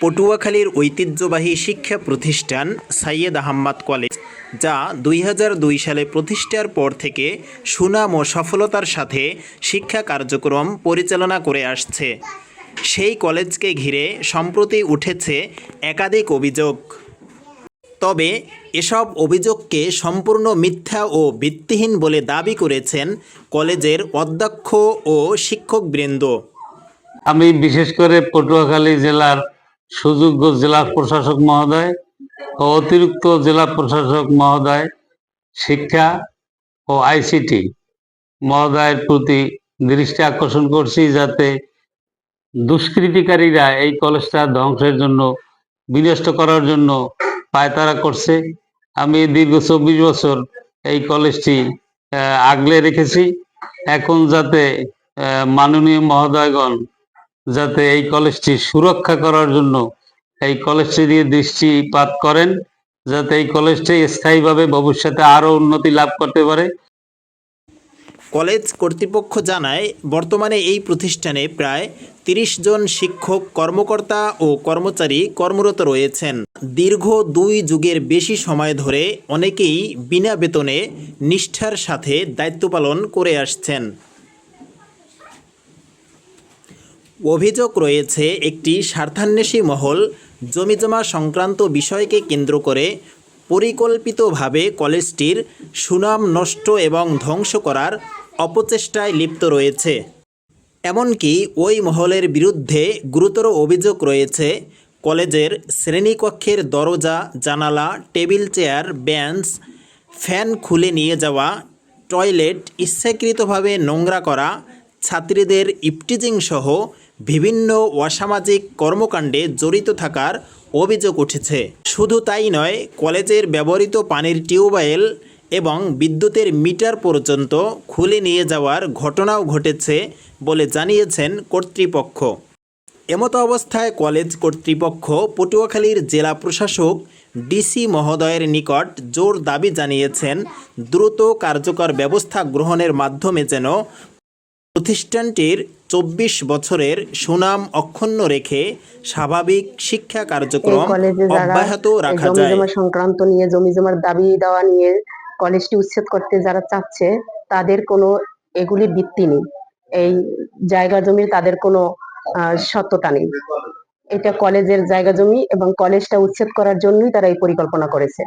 পটুয়াখালীর ঐতিহ্যবাহী শিক্ষা প্রতিষ্ঠান সাইয়েদ আহম্মদ কলেজ, যা ২০০২ সালে প্রতিষ্ঠার পর থেকে সুনাম ও সফলতার সাথে শিক্ষা কার্যক্রম পরিচালনা করে আসছে, সেই কলেজকে ঘিরে সম্প্রতি উঠেছে একাধিক অভিযোগ। তবে এসব অভিযোগকে সম্পূর্ণ মিথ্যা ও ভিত্তিহীন বলে দাবি করেছেন কলেজের অধ্যক্ষ ও শিক্ষকবৃন্দ। আমি বিশেষ করে পটুয়াখালী জেলার সুযোগ্য জেলা প্রশাসক মহোদয় ও অতিরিক্ত জেলা প্রশাসক মহোদয় শিক্ষা ও আইসিটি মহোদয়ের প্রতি দৃষ্টি আকর্ষণ করছি, যাতে দুষ্কৃতিকারীরা এই কলেজটা ধ্বংসের জন্য, বিনষ্ট করার জন্য পায়তারা করছে। আমি দীর্ঘ ২৪ বছর এই কলেজটি আগলে রেখেছি। এখন যাতে মাননীয় মহোদয়গণ যাতে এই কলেজটি সুরক্ষা করার জন্য এই কলেজটি দিয়ে দৃষ্টিপাত করেন, যাতে এই কলেজটি স্থায়ীভাবে ভবিষ্যতে আরও উন্নতি লাভ করতে পারে। কলেজ কর্তৃপক্ষ জানায়, বর্তমানে এই প্রতিষ্ঠানে প্রায় ৩০ জন শিক্ষক, কর্মকর্তা ও কর্মচারী কর্মরত রয়েছেন। দীর্ঘ ২ যুগের বেশি সময় ধরে অনেকেই বিনা বেতনে নিষ্ঠার সাথে দায়িত্ব পালন করে আসছেন। অভিযোগ রয়েছে, একটি স্বার্থান্বেষী মহল জমিজমা সংক্রান্ত বিষয়কে কেন্দ্র করে পরিকল্পিতভাবে কলেজটির সুনাম নষ্ট এবং ধ্বংস করার অপচেষ্টায় লিপ্ত রয়েছে। এমনকি ওই মহলের বিরুদ্ধে গুরুতর অভিযোগ রয়েছে কলেজের শ্রেণীকক্ষের দরজা, জানালা, টেবিল, চেয়ার, বেঞ্চ, ফ্যান খুলে নিয়ে যাওয়া, টয়লেট ইচ্ছাকৃতভাবে নোংরা করা, ছাত্রীদের ইপটিজিং সহ বিভিন্ন অসামাজিক কর্মকাণ্ডে জড়িত থাকার অভিযোগ উঠেছে। শুধু তাই নয়, কলেজের ব্যবহৃত পানির টিউবওয়েল এবং বিদ্যুতের মিটার পর্যন্ত খুলে নিয়ে যাওয়ার ঘটনাও ঘটেছে বলে জানিয়েছেন কর্তৃপক্ষ। এমতো অবস্থায় কলেজ কর্তৃপক্ষ পটুয়াখালীর জেলা প্রশাসক ডিসি মহোদয়ের নিকট জোর দাবি জানিয়েছেন, দ্রুত কার্যকর ব্যবস্থা গ্রহণের মাধ্যমে যেন প্রতিষ্ঠানটির ২৪ বছরের সুনাম অক্ষুণ্ণ রেখে স্বাভাবিক শিক্ষা কার্যক্রম অব্যাহত রাখা যায়। জমিজমা সংক্রান্ত নিয়ে, জমিজমার দাবি দেওয়া নিয়ে কলেজটি উচ্ছেদ করতে যারা চাচ্ছে, তাদের কোনো এগুলি ভিত্তি নেই। এই জায়গা জমির তাদের কোনো সত্যতা নেই। এটা কলেজের জায়গা জমি এবং কলেজটা উচ্ছেদ করার জন্যই তারা এই পরিকল্পনা করেছে।